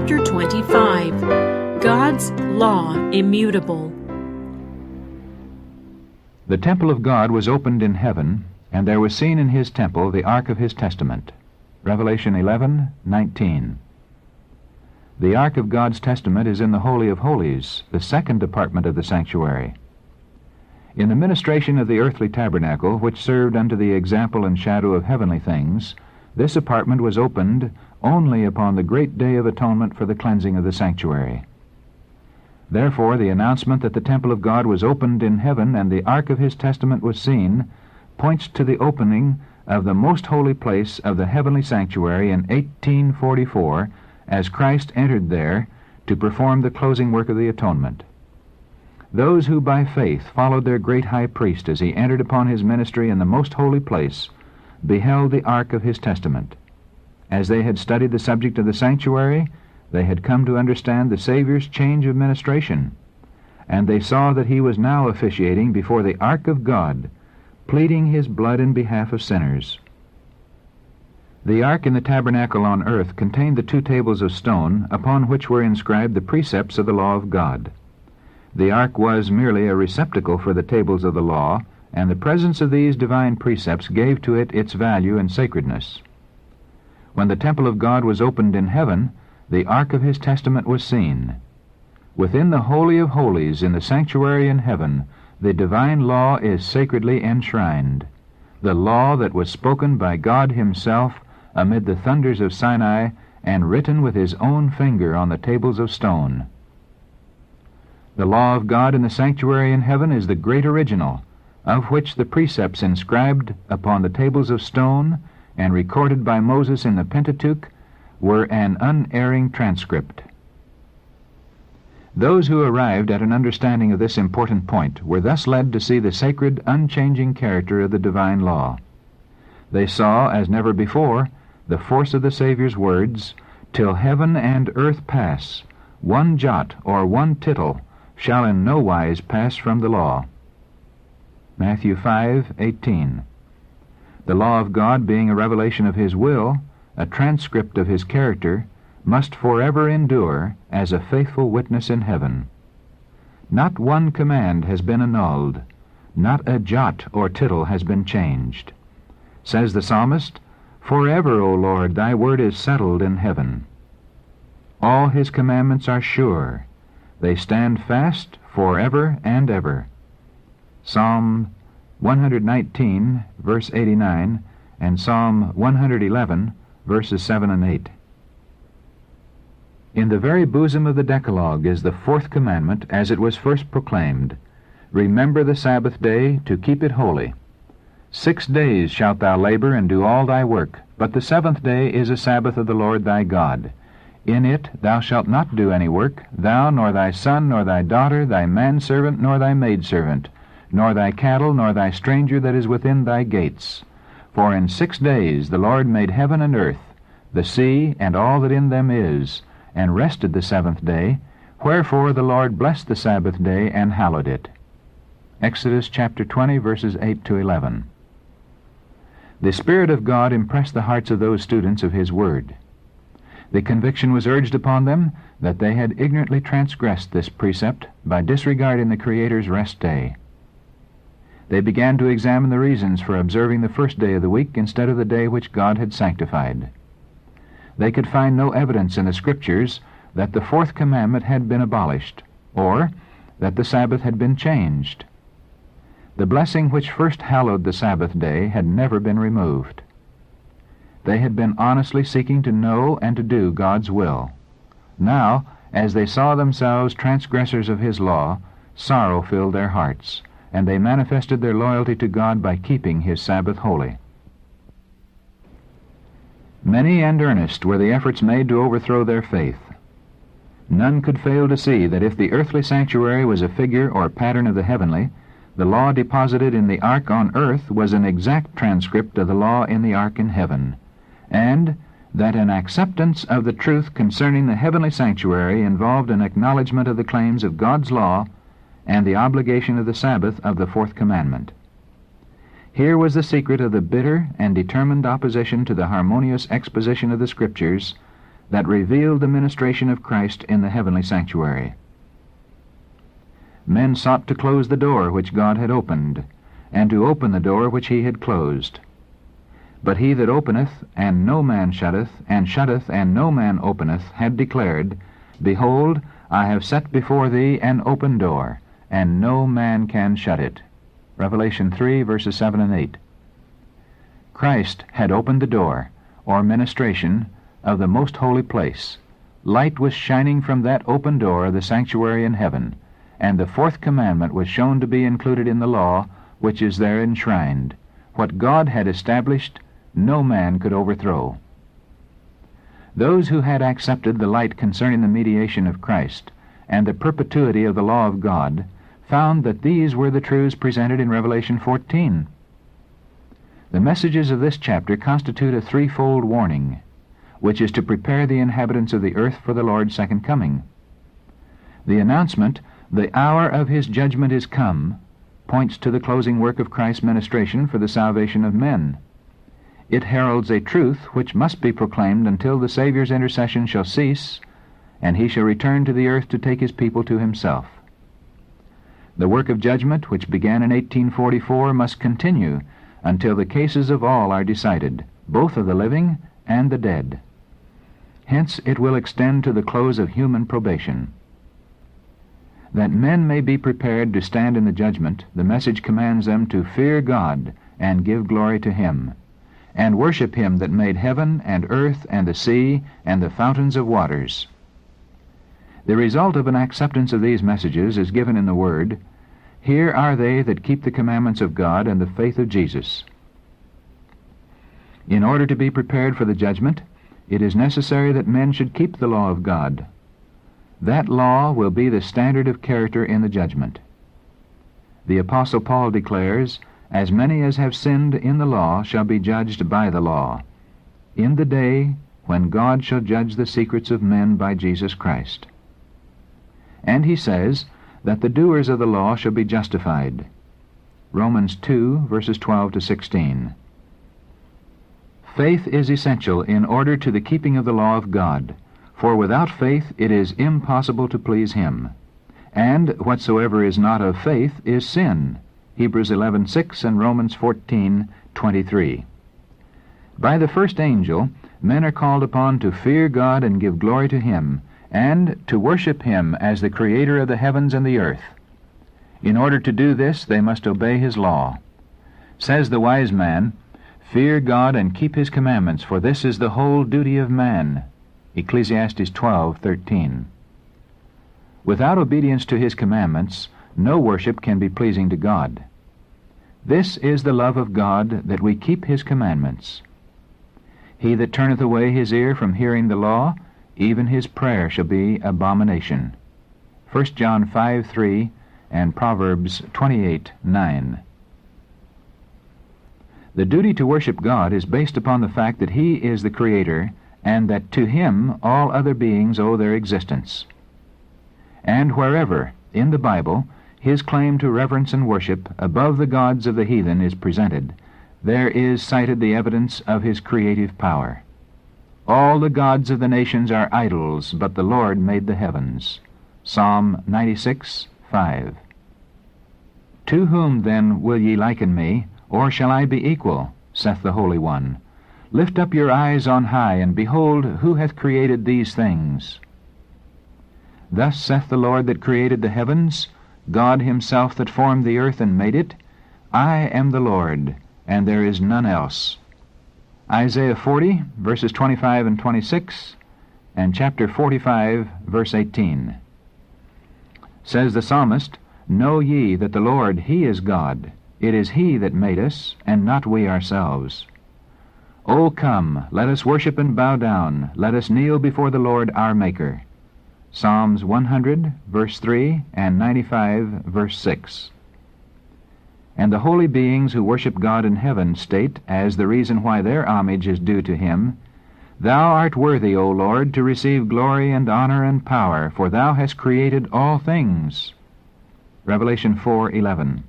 Chapter 25. God's Law Immutable. The temple of God was opened in heaven, and there was seen in his temple the ark of his testament. Revelation 11:19. The ark of God's testament is in the Holy of Holies, the second department of the sanctuary. In the ministration of the earthly tabernacle, which served unto the example and shadow of heavenly things, this apartment was opened only upon the great day of atonement for the cleansing of the sanctuary. Therefore, the announcement that the temple of God was opened in heaven and the ark of his testament was seen points to the opening of the most holy place of the heavenly sanctuary in 1844, as Christ entered there to perform the closing work of the atonement. Those who by faith followed their great high priest as he entered upon his ministry in the most holy place beheld the ark of his testament. As they had studied the subject of the sanctuary, they had come to understand the Savior's change of ministration, and they saw that he was now officiating before the ark of God, pleading his blood in behalf of sinners. The ark in the tabernacle on earth contained the two tables of stone upon which were inscribed the precepts of the law of God. The ark was merely a receptacle for the tables of the law, and the presence of these divine precepts gave to it its value and sacredness. When the temple of God was opened in heaven, the ark of his testament was seen. Within the Holy of Holies in the sanctuary in heaven, the divine law is sacredly enshrined, the law that was spoken by God himself amid the thunders of Sinai and written with his own finger on the tables of stone. The law of God in the sanctuary in heaven is the great original, of which the precepts inscribed upon the tables of stone and recorded by Moses in the Pentateuch were an unerring transcript. Those who arrived at an understanding of this important point were thus led to see the sacred, unchanging character of the divine law. They saw, as never before, the force of the Savior's words, "Till heaven and earth pass, one jot or one tittle shall in no wise pass from the law." Matthew 5:18. The law of God, being a revelation of his will, a transcript of his character, must forever endure as a faithful witness in heaven. Not one command has been annulled, not a jot or tittle has been changed. Says the psalmist, "Forever, O Lord, thy word is settled in heaven." All his commandments are sure. They stand fast forever and ever. Psalm 119, verse 89, and Psalm 111, verses 7 and 8. In the very bosom of the Decalogue is the fourth commandment as it was first proclaimed. "Remember the Sabbath day to keep it holy. 6 days shalt thou labor and do all thy work, but the seventh day is a Sabbath of the Lord thy God. In it thou shalt not do any work, thou, nor thy son, nor thy daughter, thy manservant, nor thy maidservant, nor thy cattle, nor thy stranger that is within thy gates. For in 6 days the Lord made heaven and earth, the sea, and all that in them is, and rested the seventh day. Wherefore the Lord blessed the Sabbath day and hallowed it." Exodus chapter 20, verses 8 to 11. The Spirit of God impressed the hearts of those students of his word. The conviction was urged upon them that they had ignorantly transgressed this precept by disregarding the Creator's rest day. They began to examine the reasons for observing the first day of the week instead of the day which God had sanctified. They could find no evidence in the Scriptures that the fourth commandment had been abolished, or that the Sabbath had been changed. The blessing which first hallowed the Sabbath day had never been removed. They had been honestly seeking to know and to do God's will. Now, as they saw themselves transgressors of his law, sorrow filled their hearts, and they manifested their loyalty to God by keeping his Sabbath holy. Many and earnest were the efforts made to overthrow their faith. None could fail to see that if the earthly sanctuary was a figure or pattern of the heavenly, the law deposited in the ark on earth was an exact transcript of the law in the ark in heaven, and that an acceptance of the truth concerning the heavenly sanctuary involved an acknowledgment of the claims of God's law and the obligation of the Sabbath of the fourth commandment. Here was the secret of the bitter and determined opposition to the harmonious exposition of the Scriptures that revealed the ministration of Christ in the heavenly sanctuary. Men sought to close the door which God had opened, and to open the door which he had closed. But he that openeth, and no man shutteth, and shutteth, and no man openeth, had declared, Behold, I have set before thee an open door, and no man can shut it. Revelation 3, verses 7 and 8. Christ had opened the door, or ministration, of the most holy place. Light was shining from that open door of the sanctuary in heaven, and the fourth commandment was shown to be included in the law which is there enshrined. What God had established, no man could overthrow. Those who had accepted the light concerning the mediation of Christ and the perpetuity of the law of God found that these were the truths presented in Revelation 14. The messages of this chapter constitute a threefold warning, which is to prepare the inhabitants of the earth for the Lord's second coming. The announcement, "The hour of his judgment is come," points to the closing work of Christ's ministration for the salvation of men. It heralds a truth which must be proclaimed until the Savior's intercession shall cease, and he shall return to the earth to take his people to himself. The work of judgment, which began in 1844, must continue until the cases of all are decided, both of the living and the dead. Hence it will extend to the close of human probation. That men may be prepared to stand in the judgment, the message commands them to fear God and give glory to him, and worship him that made heaven and earth and the sea and the fountains of waters. The result of an acceptance of these messages is given in the Word, "Here are they that keep the commandments of God and the faith of Jesus." In order to be prepared for the judgment, it is necessary that men should keep the law of God. That law will be the standard of character in the judgment. The Apostle Paul declares, "As many as have sinned in the law shall be judged by the law, in the day when God shall judge the secrets of men by Jesus Christ." And he says that the doers of the law shall be justified. Romans 2, verses 12 to 16. Faith is essential in order to the keeping of the law of God, for without faith it is impossible to please him. And whatsoever is not of faith is sin. Hebrews 11:6 and Romans 14:23. By the first angel, men are called upon to fear God and give glory to him, and to worship him as the creator of the heavens and the earth. In order to do this, they must obey his law. Says the wise man, "Fear God and keep his commandments, for this is the whole duty of man." Ecclesiastes 12:13. Without obedience to his commandments, no worship can be pleasing to God. This is the love of God, that we keep his commandments. He that turneth away his ear from hearing the law, even his prayer shall be abomination. 1 John 5:3 and Proverbs 28:9. The duty to worship God is based upon the fact that he is the Creator, and that to him all other beings owe their existence. And wherever, in the Bible, his claim to reverence and worship above the gods of the heathen is presented, there is cited the evidence of his creative power. All the gods of the nations are idols, but the Lord made the heavens. Psalm 96:5. To whom then will ye liken me, or shall I be equal, saith the Holy One? Lift up your eyes on high, and behold, who hath created these things? Thus saith the Lord that created the heavens, God himself that formed the earth and made it, I am the Lord, and there is none else. Isaiah 40, verses 25 and 26, and chapter 45, verse 18. Says the psalmist, Know ye that the Lord, he is God. It is he that made us, and not we ourselves. O come, let us worship and bow down. Let us kneel before the Lord our Maker. Psalms 100, verse 3, and 95, verse 6. And the holy beings who worship God in heaven state, as the reason why their homage is due to him, Thou art worthy, O Lord, to receive glory and honor and power, for thou hast created all things. Revelation 4:11.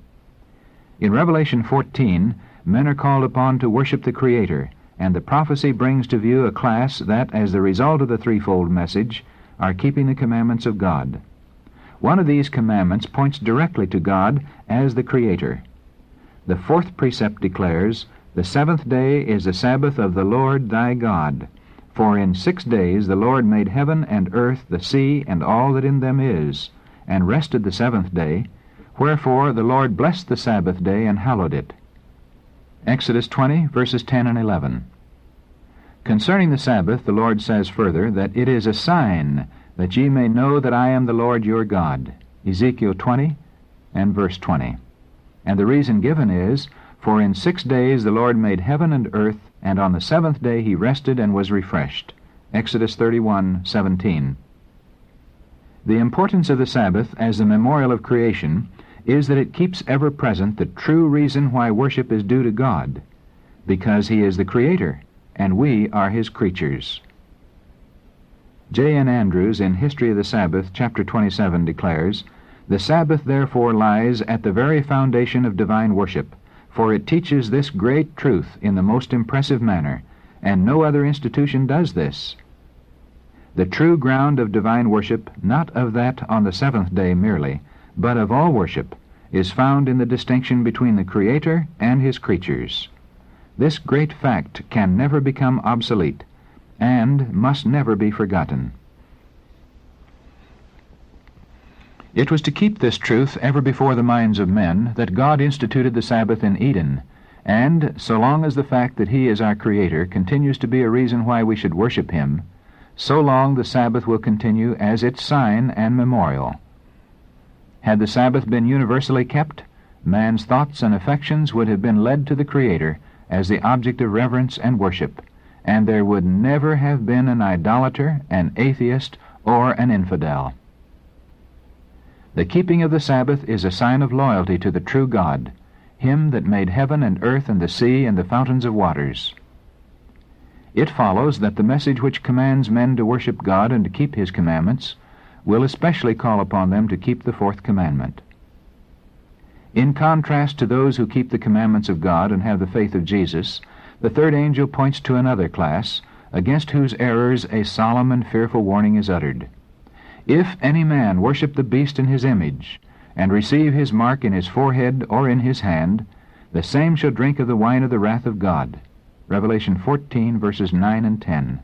In Revelation 14, men are called upon to worship the Creator and the prophecy brings to view a class that, as the result of the threefold message, are keeping the commandments of God. One of these commandments points directly to God as the Creator. The fourth precept declares, "The seventh day is the Sabbath of the Lord thy God. For in 6 days the Lord made heaven and earth, the sea, and all that in them is, and rested the seventh day. Wherefore the Lord blessed the Sabbath day and hallowed it." Exodus 20, verses 10 and 11. Concerning the Sabbath, the Lord says further that it is a sign that ye may know that I am the Lord your God. Ezekiel 20 and verse 20. And the reason given is, "For in 6 days the Lord made heaven and earth, and on the seventh day he rested and was refreshed." Exodus 31:17. The importance of the Sabbath as the memorial of creation is that it keeps ever present the true reason why worship is due to God, because he is the Creator, and we are his creatures. J. N. Andrews, in History of the Sabbath, chapter 27, declares, "The Sabbath therefore lies at the very foundation of divine worship, for it teaches this great truth in the most impressive manner, and no other institution does this. The true ground of divine worship, not of that on the seventh day merely, but of all worship, is found in the distinction between the Creator and his creatures. This great fact can never become obsolete, and must never be forgotten." It was to keep this truth ever before the minds of men that God instituted the Sabbath in Eden, and so long as the fact that he is our Creator continues to be a reason why we should worship him, so long the Sabbath will continue as its sign and memorial. Had the Sabbath been universally kept, man's thoughts and affections would have been led to the Creator as the object of reverence and worship, and there would never have been an idolater, an atheist, or an infidel. The keeping of the Sabbath is a sign of loyalty to the true God, him that made heaven and earth and the sea and the fountains of waters. It follows that the message which commands men to worship God and to keep his commandments will especially call upon them to keep the fourth commandment. In contrast to those who keep the commandments of God and have the faith of Jesus, the third angel points to another class, against whose errors a solemn and fearful warning is uttered. "If any man worship the beast in his image, and receive his mark in his forehead or in his hand, the same shall drink of the wine of the wrath of God." Revelation 14, verses 9 and 10.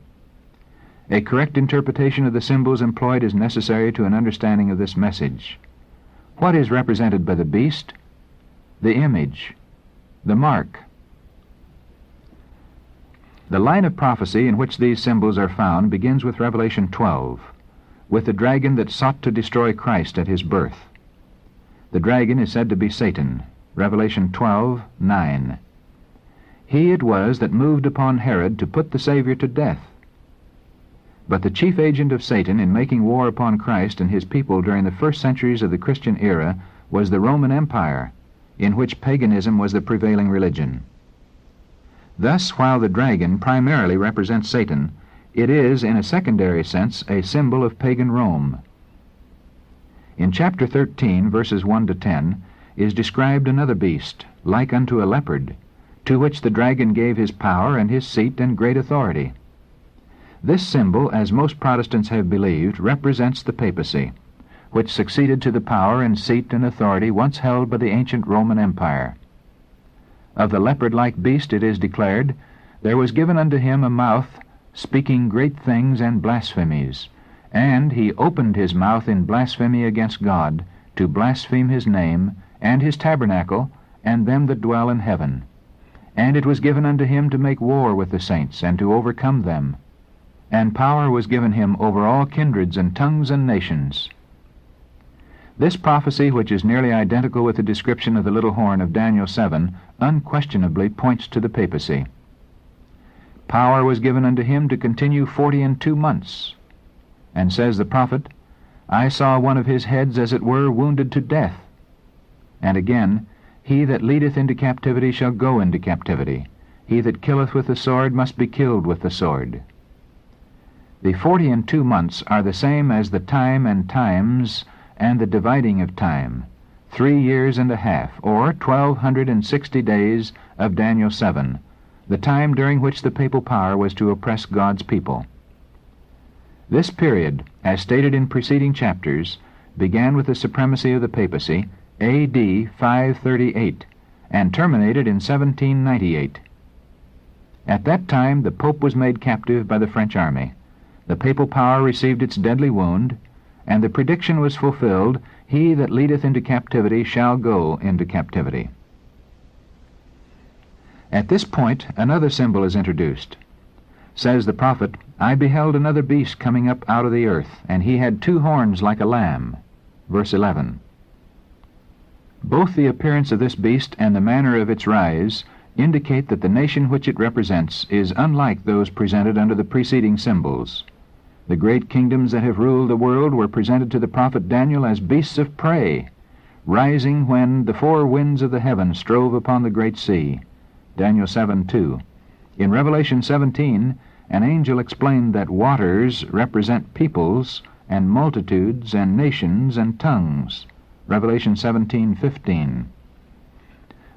A correct interpretation of the symbols employed is necessary to an understanding of this message. What is represented by the beast? The image, the mark. The line of prophecy in which these symbols are found begins with Revelation 12, with the dragon that sought to destroy Christ at his birth. The dragon is said to be Satan, Revelation 12:9. He it was that moved upon Herod to put the Savior to death. But the chief agent of Satan in making war upon Christ and his people during the first centuries of the Christian era was the Roman Empire, in which paganism was the prevailing religion. Thus, while the dragon primarily represents Satan, it is, in a secondary sense, a symbol of pagan Rome. In chapter 13, verses 1 to 10, is described another beast, like unto a leopard, to which the dragon gave his power and his seat and great authority. This symbol, as most Protestants have believed, represents the papacy, which succeeded to the power and seat and authority once held by the ancient Roman Empire. Of the leopard-like beast it is declared, "There was given unto him a mouth speaking great things and blasphemies, and he opened his mouth in blasphemy against God, to blaspheme his name, and his tabernacle, and them that dwell in heaven. And it was given unto him to make war with the saints, and to overcome them. And power was given him over all kindreds and tongues and nations." This prophecy, which is nearly identical with the description of the little horn of Daniel 7, unquestionably points to the papacy. Power was given unto him to continue 42 months. And says the prophet, "I saw one of his heads as it were wounded to death." And again, "He that leadeth into captivity shall go into captivity. He that killeth with the sword must be killed with the sword." The 42 months are the same as the time and times and the dividing of time, 3 years and a half, or 1260 days of Daniel 7, the time during which the papal power was to oppress God's people. This period, as stated in preceding chapters, began with the supremacy of the papacy, A.D. 538, and terminated in 1798. At that time the Pope was made captive by the French army. The papal power received its deadly wound, and the prediction was fulfilled, "He that leadeth into captivity shall go into captivity." At this point, another symbol is introduced. Says the prophet, "I beheld another beast coming up out of the earth, and he had 2 horns like a lamb." Verse 11. Both the appearance of this beast and the manner of its rise indicate that the nation which it represents is unlike those presented under the preceding symbols. The great kingdoms that have ruled the world were presented to the prophet Daniel as beasts of prey, rising when the 4 winds of the heaven strove upon the great sea. Daniel 7:2. In Revelation 17, an angel explained that waters represent peoples and multitudes and nations and tongues. Revelation 17:15.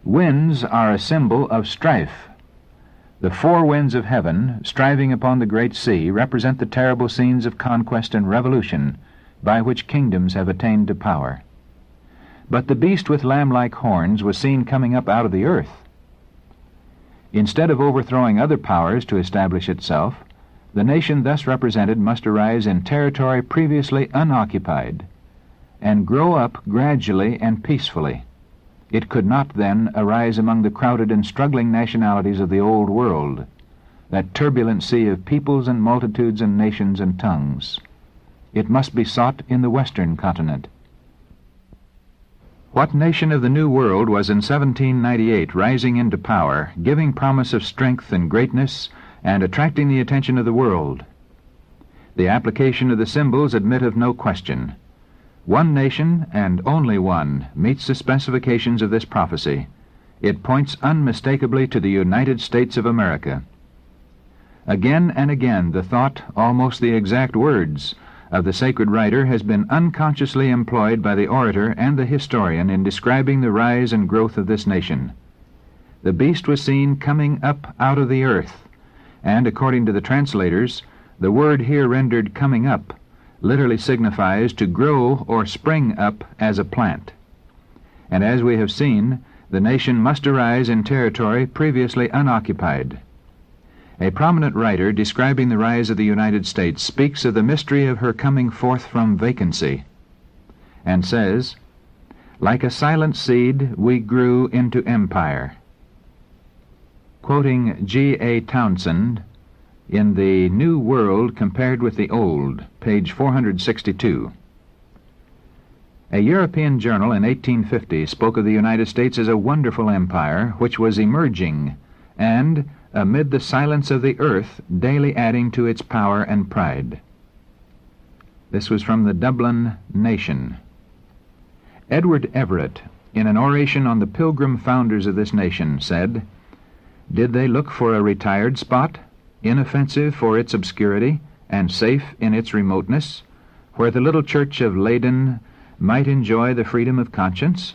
Winds are a symbol of strife. The 4 winds of heaven, striving upon the great sea, represent the terrible scenes of conquest and revolution by which kingdoms have attained to power. But the beast with lamb-like horns was seen coming up out of the earth. Instead of overthrowing other powers to establish itself, the nation thus represented must arise in territory previously unoccupied, and grow up gradually and peacefully. It could not then arise among the crowded and struggling nationalities of the old world, that turbulent sea of peoples and multitudes and nations and tongues. It must be sought in the western continent. What nation of the New World was in 1798 rising into power, giving promise of strength and greatness, and attracting the attention of the world? The application of the symbols admit of no question. One nation, and only one, meets the specifications of this prophecy. It points unmistakably to the United States of America. Again and again the thought, almost the exact words, of the sacred writer has been unconsciously employed by the orator and the historian in describing the rise and growth of this nation. The beast was seen coming up out of the earth, and according to the translators, the word here rendered coming up literally signifies to grow or spring up as a plant. And as we have seen, the nation must arise in territory previously unoccupied. A prominent writer describing the rise of the United States speaks of the mystery of her coming forth from vacancy, and says, "Like a silent seed we grew into empire." Quoting G.A. Townsend in The New World Compared with the Old, page 462. A European journal in 1850 spoke of the United States as a wonderful empire which was emerging and, amid the silence of the earth, daily adding to its power and pride. This was from the Dublin Nation. Edward Everett, in an oration on the Pilgrim founders of this nation, said, "Did they look for a retired spot, inoffensive for its obscurity, and safe in its remoteness, where the little church of Leyden might enjoy the freedom of conscience?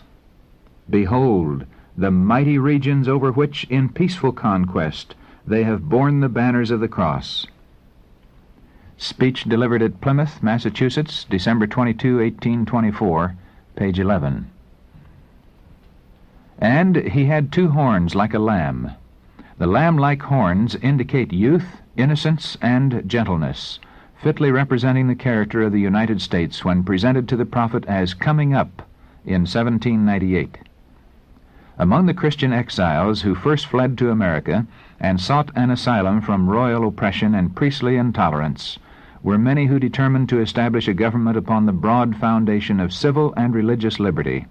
Behold, the mighty regions over which, in peaceful conquest, they have borne the banners of the cross." Speech delivered at Plymouth, Massachusetts, December 22, 1824, page 11. And he had 2 horns like a lamb. The lamb-like horns indicate youth, innocence, and gentleness, fitly representing the character of the United States when presented to the prophet as coming up in 1798. Among the Christian exiles who first fled to America and sought an asylum from royal oppression and priestly intolerance were many who determined to establish a government upon the broad foundation of civil and religious liberty.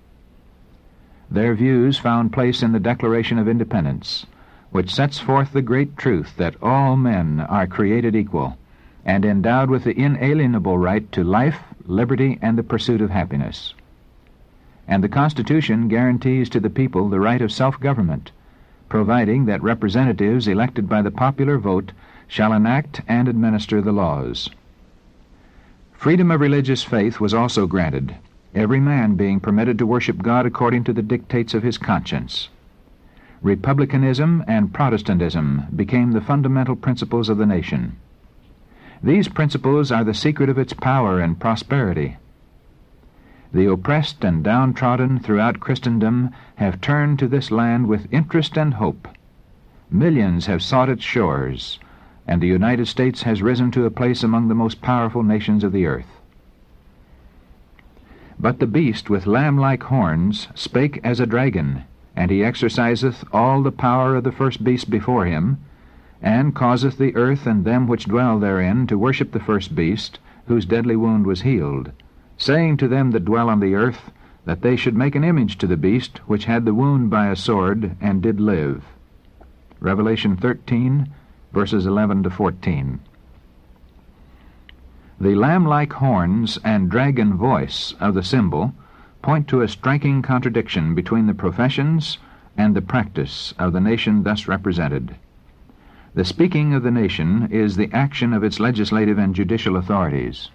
Their views found place in the Declaration of Independence, which sets forth the great truth that all men are created equal and endowed with the inalienable right to life, liberty, and the pursuit of happiness. And the Constitution guarantees to the people the right of self-government, providing that representatives elected by the popular vote shall enact and administer the laws. Freedom of religious faith was also granted, every man being permitted to worship God according to the dictates of his conscience. Republicanism and Protestantism became the fundamental principles of the nation. These principles are the secret of its power and prosperity. The oppressed and downtrodden throughout Christendom have turned to this land with interest and hope. Millions have sought its shores, and the United States has risen to a place among the most powerful nations of the earth. But the beast with lamb-like horns spake as a dragon, and he exerciseth all the power of the first beast before him, and causeth the earth and them which dwell therein to worship the first beast, whose deadly wound was healed, saying to them that dwell on the earth, that they should make an image to the beast, which had the wound by a sword, and did live. Revelation 13, verses 11 to 14. The lamb-like horns and dragon voice of the symbol point to a striking contradiction between the professions and the practice of the nation thus represented. The speaking of the nation is the action of its legislative and judicial authorities.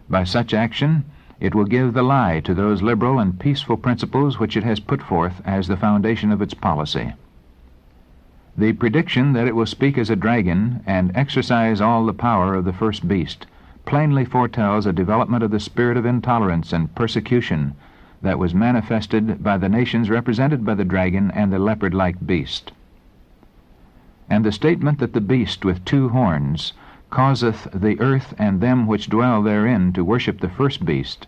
By such action, it will give the lie to those liberal and peaceful principles which it has put forth as the foundation of its policy. The prediction that it will speak as a dragon and exercise all the power of the first beast plainly foretells a development of the spirit of intolerance and persecution that was manifested by the nations represented by the dragon and the leopard-like beast. And the statement that the beast with two horns causeth the earth and them which dwell therein to worship the first beast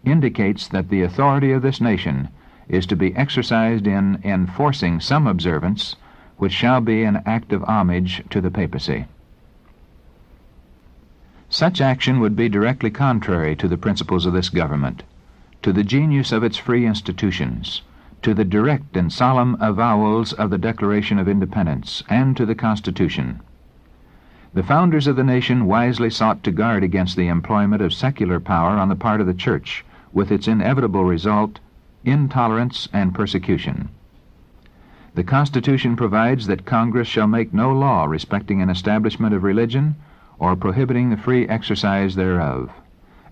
indicates that the authority of this nation is to be exercised in enforcing some observance which shall be an act of homage to the papacy. Such action would be directly contrary to the principles of this government, to the genius of its free institutions, to the direct and solemn avowals of the Declaration of Independence, and to the Constitution. The founders of the nation wisely sought to guard against the employment of secular power on the part of the Church, with its inevitable result, intolerance and persecution. The Constitution provides that Congress shall make no law respecting an establishment of religion or prohibiting the free exercise thereof,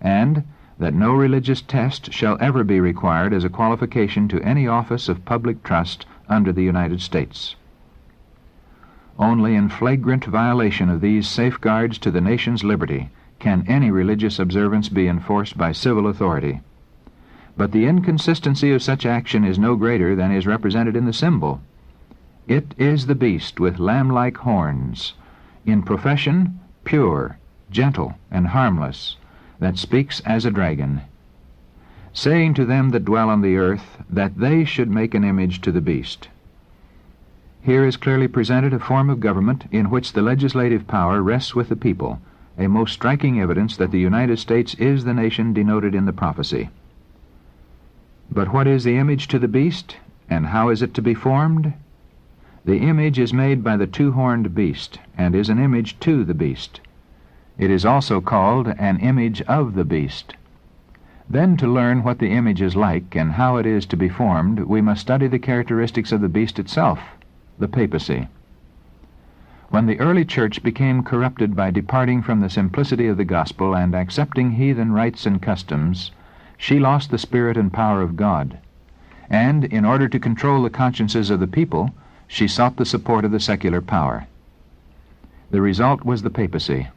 and that no religious test shall ever be required as a qualification to any office of public trust under the United States. Only in flagrant violation of these safeguards to the nation's liberty can any religious observance be enforced by civil authority. But the inconsistency of such action is no greater than is represented in the symbol. It is the beast with lamb-like horns, in profession pure, gentle, and harmless, that speaks as a dragon, saying to them that dwell on the earth that they should make an image to the beast. Here is clearly presented a form of government in which the legislative power rests with the people, a most striking evidence that the United States is the nation denoted in the prophecy. But what is the image to the beast, and how is it to be formed? The image is made by the two-horned beast, and is an image to the beast. It is also called an image of the beast. Then, to learn what the image is like and how it is to be formed, we must study the characteristics of the beast itself, the papacy. When the early church became corrupted by departing from the simplicity of the gospel and accepting heathen rites and customs, she lost the spirit and power of God, and in order to control the consciences of the people, she sought the support of the secular power. The result was the papacy,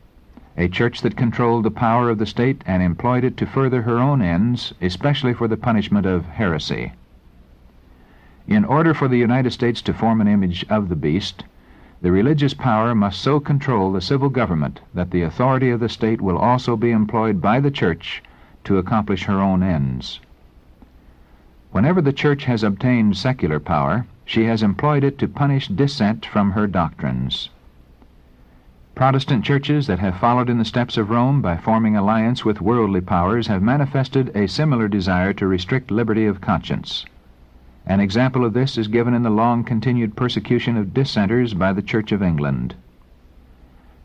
a church that controlled the power of the state and employed it to further her own ends, especially for the punishment of heresy. In order for the United States to form an image of the beast, the religious power must so control the civil government that the authority of the state will also be employed by the church to accomplish her own ends. Whenever the church has obtained secular power, she has employed it to punish dissent from her doctrines. Protestant churches that have followed in the steps of Rome by forming alliance with worldly powers have manifested a similar desire to restrict liberty of conscience. An example of this is given in the long-continued persecution of dissenters by the Church of England.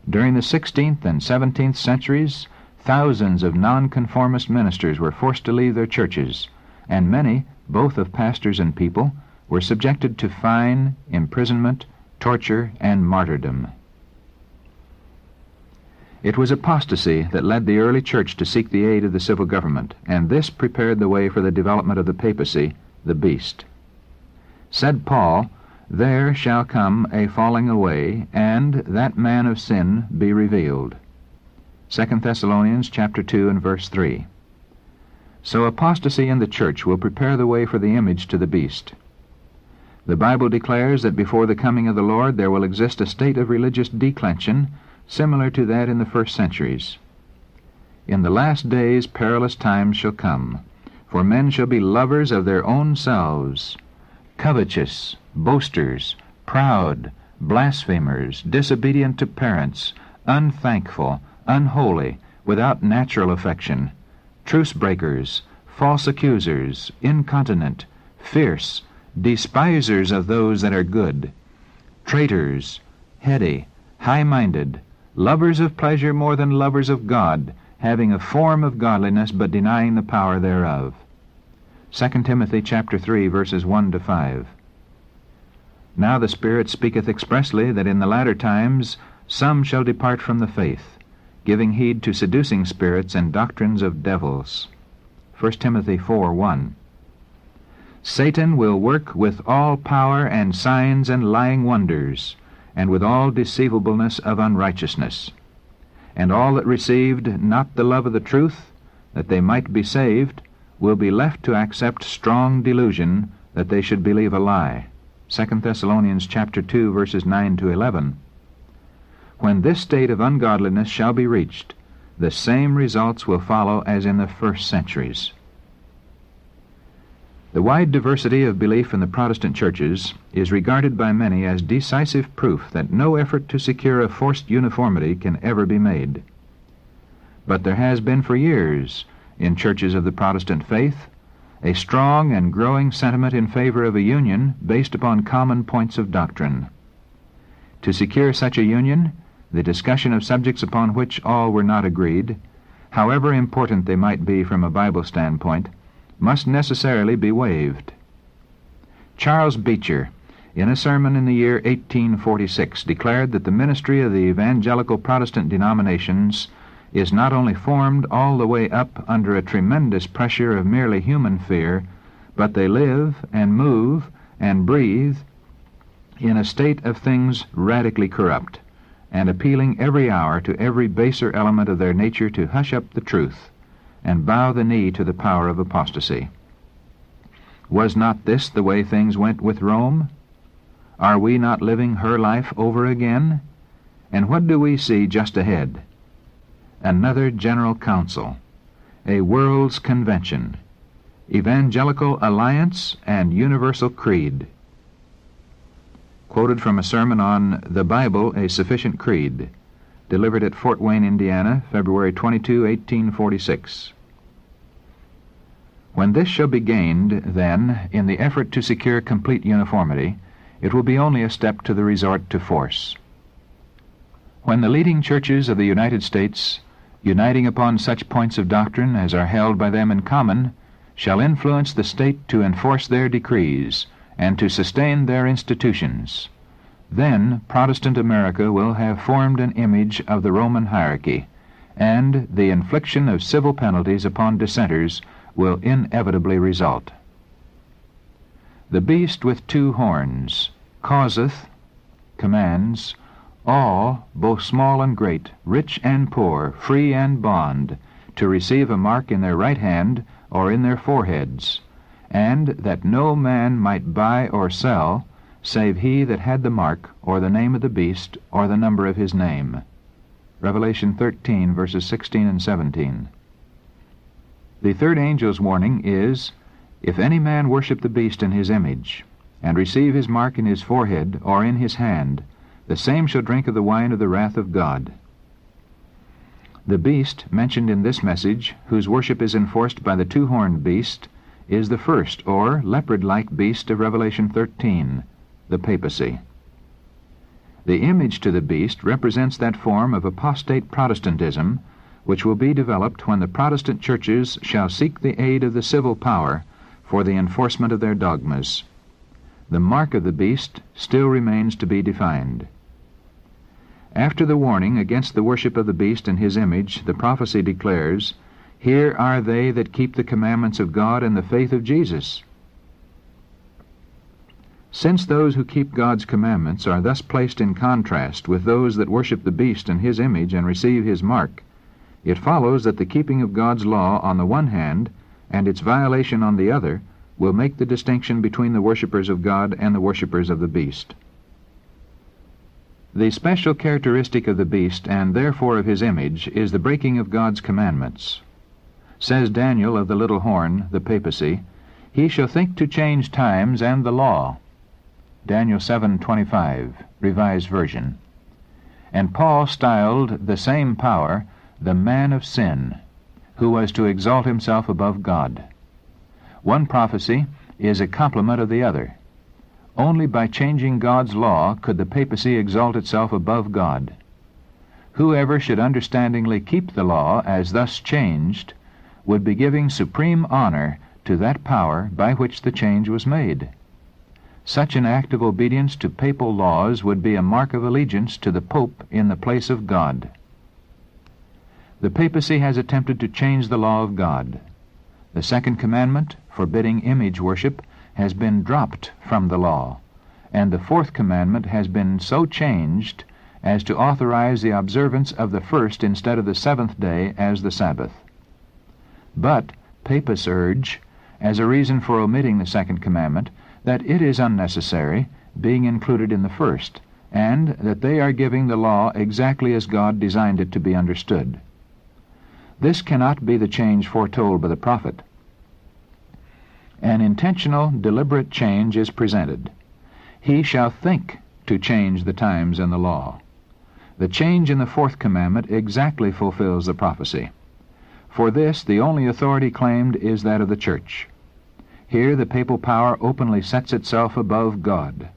During the 16th and 17th centuries, thousands of nonconformist ministers were forced to leave their churches, and many, both of pastors and people, were subjected to fine, imprisonment, torture, and martyrdom. It was apostasy that led the early church to seek the aid of the civil government, and this prepared the way for the development of the papacy, the beast. Said Paul, there shall come a falling away, and that man of sin be revealed. 2 Thessalonians chapter 2 and verse 3. So apostasy in the church will prepare the way for the image to the beast. The Bible declares that before the coming of the Lord there will exist a state of religious declension similar to that in the first centuries. In the last days perilous times shall come, for men shall be lovers of their own selves, covetous, boasters, proud, blasphemers, disobedient to parents, unthankful, unholy, without natural affection, truce breakers, false accusers, incontinent, fierce, despisers of those that are good, traitors, heady, high-minded, lovers of pleasure more than lovers of God, having a form of godliness but denying the power thereof. 2 Timothy chapter 3, verses 1 to 5. Now the Spirit speaketh expressly that in the latter times some shall depart from the faith, giving heed to seducing spirits and doctrines of devils. 1 Timothy 4:1. Satan will work with all power and signs and lying wonders, and with all deceivableness of unrighteousness. And all that received not the love of the truth, that they might be saved, will be left to accept strong delusion, that they should believe a lie. 2 Thessalonians chapter 2, verses 9 to 11. When this state of ungodliness shall be reached, the same results will follow as in the first centuries. The wide diversity of belief in the Protestant churches is regarded by many as decisive proof that no effort to secure a forced uniformity can ever be made. But there has been for years, in churches of the Protestant faith, a strong and growing sentiment in favor of a union based upon common points of doctrine. To secure such a union, the discussion of subjects upon which all were not agreed, however important they might be from a Bible standpoint, must necessarily be waived. Charles Beecher, in a sermon in the year 1846, declared that the ministry of the evangelical Protestant denominations is not only formed all the way up under a tremendous pressure of merely human fear, but they live and move and breathe in a state of things radically corrupt, and appealing every hour to every baser element of their nature to hush up the truth and bow the knee to the power of apostasy. Was not this the way things went with Rome? Are we not living her life over again? And what do we see just ahead? Another General Council, a World's Convention, Evangelical Alliance, and Universal Creed. Quoted from a sermon on The Bible, a Sufficient Creed, delivered at Fort Wayne, Indiana, February 22, 1846. When this shall be gained, then, in the effort to secure complete uniformity, it will be only a step to the resort to force. When the leading churches of the United States, uniting upon such points of doctrine as are held by them in common, shall influence the state to enforce their decrees and to sustain their institutions, then Protestant America will have formed an image of the Roman hierarchy, and the infliction of civil penalties upon dissenters will inevitably result. The beast with two horns causeth, commands, all, both small and great, rich and poor, free and bond, to receive a mark in their right hand or in their foreheads, and that no man might buy or sell, save he that had the mark, or the name of the beast, or the number of his name. Revelation 13, verses 16 and 17. The third angel's warning is, if any man worship the beast in his image, and receive his mark in his forehead or in his hand, the same shall drink of the wine of the wrath of God. The beast mentioned in this message, whose worship is enforced by the two-horned beast, is the first, or leopard-like beast of Revelation 13, the papacy. The image to the beast represents that form of apostate Protestantism which will be developed when the Protestant churches shall seek the aid of the civil power for the enforcement of their dogmas. The mark of the beast still remains to be defined. After the warning against the worship of the beast and his image, the prophecy declares, "Here are they that keep the commandments of God and the faith of Jesus." Since those who keep God's commandments are thus placed in contrast with those that worship the beast in his image and receive his mark, it follows that the keeping of God's law on the one hand and its violation on the other will make the distinction between the worshippers of God and the worshippers of the beast. The special characteristic of the beast, and therefore of his image, is the breaking of God's commandments. Says Daniel of the little horn, the papacy, "He shall think to change times and the law." Daniel 7:25, Revised Version. And Paul styled the same power the man of sin, who was to exalt himself above God. One prophecy is a complement of the other. Only by changing God's law could the papacy exalt itself above God. Whoever should understandingly keep the law as thus changed would be giving supreme honor to that power by which the change was made. Such an act of obedience to papal laws would be a mark of allegiance to the Pope in the place of God. The papacy has attempted to change the law of God. The second commandment, forbidding image worship, has been dropped from the law, and the fourth commandment has been so changed as to authorize the observance of the first instead of the seventh day as the Sabbath. But papists urge, as a reason for omitting the second commandment, that it is unnecessary, being included in the first, and that they are giving the law exactly as God designed it to be understood. This cannot be the change foretold by the prophet. An intentional, deliberate change is presented. He shall think to change the times and the law. The change in the fourth commandment exactly fulfills the prophecy. For this, the only authority claimed is that of the church. Here the papal power openly sets itself above God.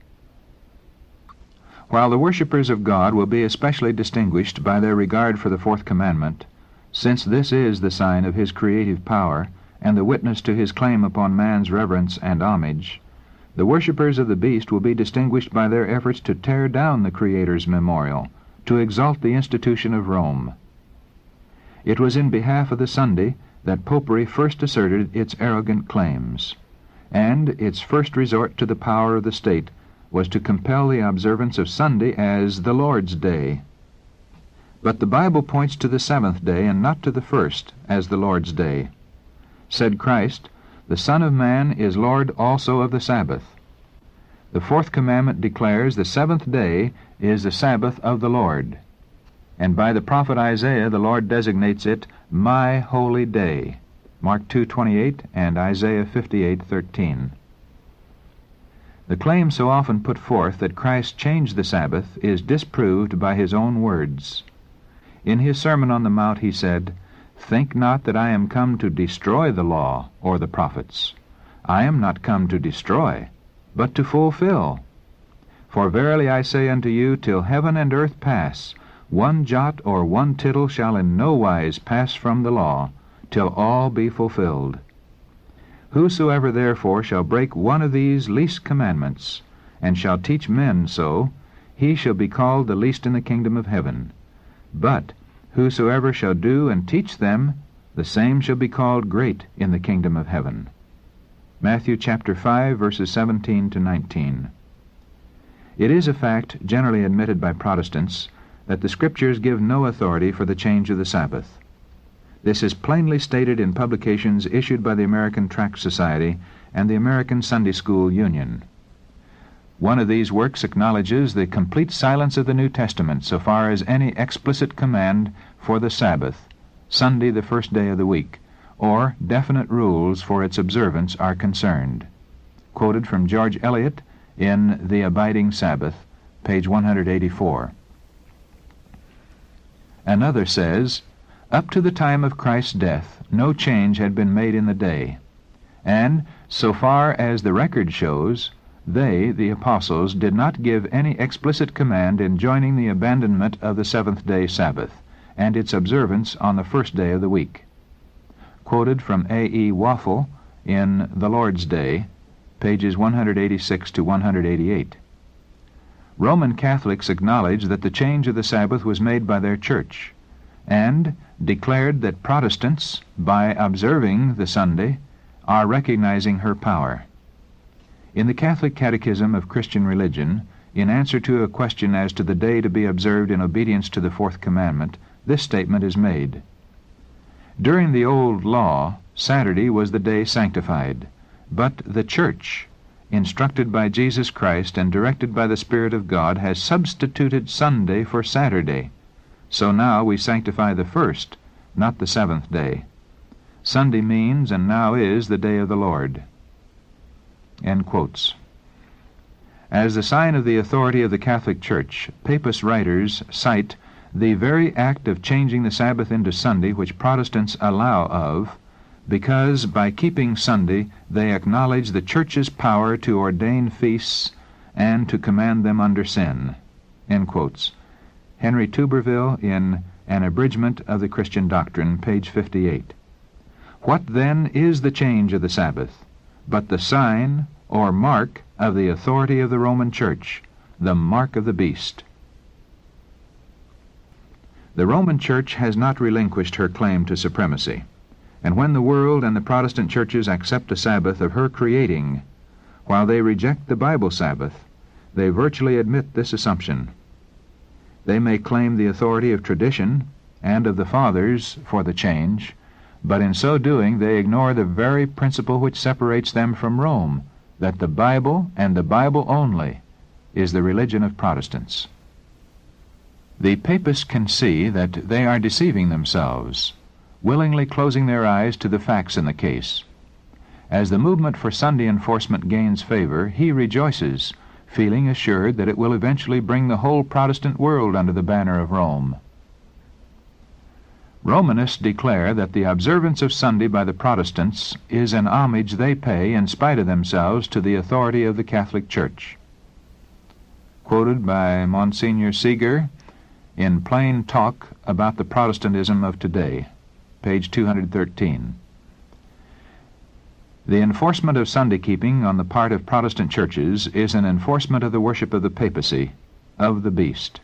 While the worshippers of God will be especially distinguished by their regard for the fourth commandment, since this is the sign of his creative power and the witness to his claim upon man's reverence and homage, the worshippers of the beast will be distinguished by their efforts to tear down the Creator's memorial, to exalt the institution of Rome. It was in behalf of the Sunday that Popery first asserted its arrogant claims, and its first resort to the power of the state was to compel the observance of Sunday as the Lord's Day. But the Bible points to the seventh day and not to the first as the Lord's Day. Said Christ, "The Son of Man is Lord also of the Sabbath." The fourth commandment declares the seventh day is the Sabbath of the Lord, and by the prophet Isaiah the Lord designates it my holy day, Mark 2:28 and Isaiah 58:13. The claim so often put forth that Christ changed the Sabbath is disproved by his own words. In his Sermon on the Mount he said, "Think not that I am come to destroy the law or the prophets. I am not come to destroy, but to fulfill. For verily I say unto you, till heaven and earth pass, one jot or one tittle shall in no wise pass from the law, till all be fulfilled. Whosoever therefore shall break one of these least commandments, and shall teach men so, he shall be called the least in the kingdom of heaven. But whosoever shall do and teach them, the same shall be called great in the kingdom of heaven." Matthew chapter 5, verses 17 to 19. It is a fact generally admitted by Protestants that the Scriptures give no authority for the change of the Sabbath. This is plainly stated in publications issued by the American Tract Society and the American Sunday School Union. One of these works acknowledges the complete silence of the New Testament so far as any explicit command for the Sabbath, Sunday the first day of the week, or definite rules for its observance are concerned. Quoted from George Eliot in The Abiding Sabbath, page 184. Another says, "Up to the time of Christ's death, no change had been made in the day, and, so far as the record shows, they, the apostles, did not give any explicit command enjoining the abandonment of the seventh-day Sabbath, and its observance on the first day of the week." Quoted from A.E. Waffle in The Lord's Day, pages 186 to 188. Roman Catholics acknowledge that the change of the Sabbath was made by their church, and declared that Protestants, by observing the Sunday, are recognizing her power. In the Catholic Catechism of Christian Religion, in answer to a question as to the day to be observed in obedience to the fourth commandment, this statement is made. During the old law, Saturday was the day sanctified, but the Church, instructed by Jesus Christ and directed by the Spirit of God, has substituted Sunday for Saturday. So now we sanctify the first, not the seventh day. Sunday means and now is the day of the Lord. End quotes. As a sign of the authority of the Catholic Church, Papist writers cite the very act of changing the Sabbath into Sunday which Protestants allow of, because by keeping Sunday they acknowledge the Church's power to ordain feasts and to command them under sin. End quotes. Henry Tuberville in An Abridgment of the Christian Doctrine, page 58. What then is the change of the Sabbath, but the sign or mark of the authority of the Roman Church, the mark of the beast? The Roman Church has not relinquished her claim to supremacy, and when the world and the Protestant churches accept a Sabbath of her creating, while they reject the Bible Sabbath, they virtually admit this assumption. They may claim the authority of tradition and of the Fathers for the change, but in so doing they ignore the very principle which separates them from Rome, that the Bible, and the Bible only, is the religion of Protestants. The Papists can see that they are deceiving themselves, willingly closing their eyes to the facts in the case. As the movement for Sunday enforcement gains favor, he rejoices, feeling assured that it will eventually bring the whole Protestant world under the banner of Rome. Romanists declare that the observance of Sunday by the Protestants is an homage they pay in spite of themselves to the authority of the Catholic Church. Quoted by Monsignor Seeger in Plain Talk About the Protestantism of Today, page 213. The enforcement of Sunday keeping on the part of Protestant churches is an enforcement of the worship of the papacy, of the beast.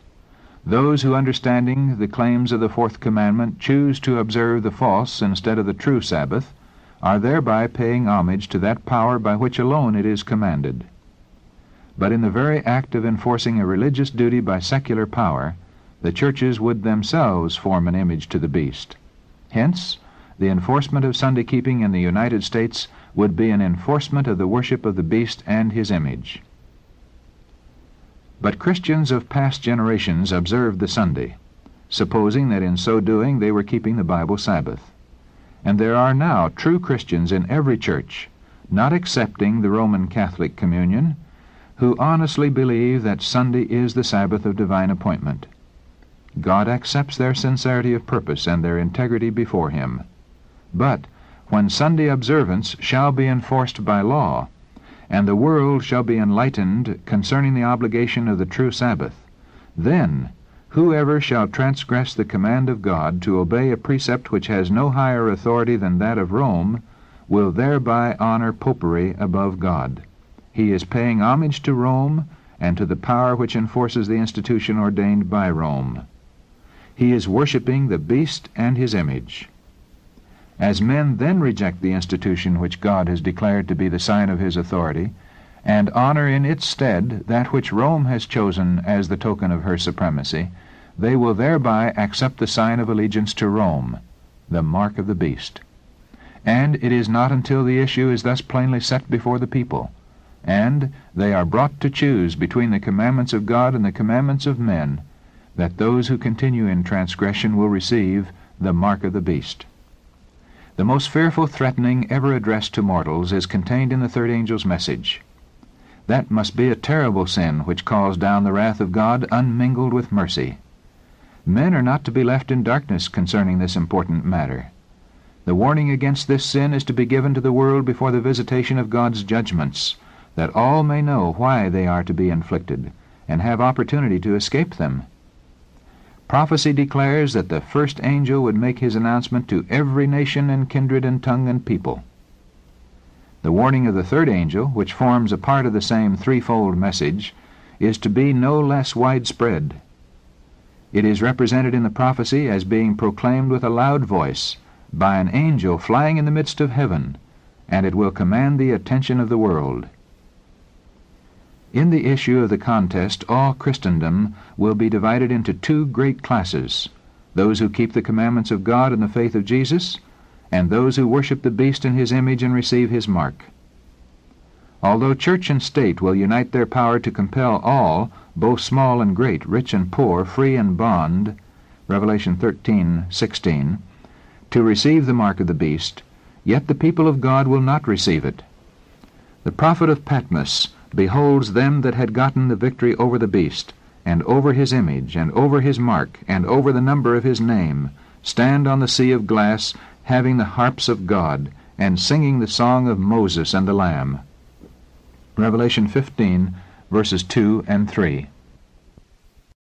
Those who, understanding the claims of the fourth commandment, choose to observe the false instead of the true Sabbath, are thereby paying homage to that power by which alone it is commanded. But in the very act of enforcing a religious duty by secular power, the churches would themselves form an image to the beast. Hence, the enforcement of Sunday keeping in the United States would be an enforcement of the worship of the beast and his image. But Christians of past generations observed the Sunday, supposing that in so doing they were keeping the Bible Sabbath. And there are now true Christians in every church, not excepting the Roman Catholic Communion, who honestly believe that Sunday is the Sabbath of divine appointment. God accepts their sincerity of purpose and their integrity before Him. But when Sunday observance shall be enforced by law, and the world shall be enlightened concerning the obligation of the true Sabbath, then whoever shall transgress the command of God to obey a precept which has no higher authority than that of Rome will thereby honor popery above God. He is paying homage to Rome and to the power which enforces the institution ordained by Rome. He is worshiping the beast and his image. As men then reject the institution which God has declared to be the sign of His authority, and honor in its stead that which Rome has chosen as the token of her supremacy, they will thereby accept the sign of allegiance to Rome, the mark of the beast. And it is not until the issue is thus plainly set before the people, and they are brought to choose between the commandments of God and the commandments of men, that those who continue in transgression will receive the mark of the beast. The most fearful threatening ever addressed to mortals is contained in the third angel's message. That must be a terrible sin which calls down the wrath of God unmingled with mercy. Men are not to be left in darkness concerning this important matter. The warning against this sin is to be given to the world before the visitation of God's judgments, that all may know why they are to be inflicted, and have opportunity to escape them. Prophecy declares that the first angel would make his announcement to every nation and kindred and tongue and people. The warning of the third angel, which forms a part of the same threefold message, is to be no less widespread. It is represented in the prophecy as being proclaimed with a loud voice by an angel flying in the midst of heaven, and it will command the attention of the world. In the issue of the contest, all Christendom will be divided into two great classes: those who keep the commandments of God and the faith of Jesus, and those who worship the beast in his image and receive his mark. Although church and state will unite their power to compel all, both small and great, rich and poor, free and bond, Revelation 13:16, to receive the mark of the beast, yet the people of God will not receive it. The prophet of Patmos beholds them that had gotten the victory over the beast, and over his image, and over his mark, and over the number of his name, stand on the sea of glass, having the harps of God, and singing the song of Moses and the Lamb. Revelation 15, verses 2 and 3.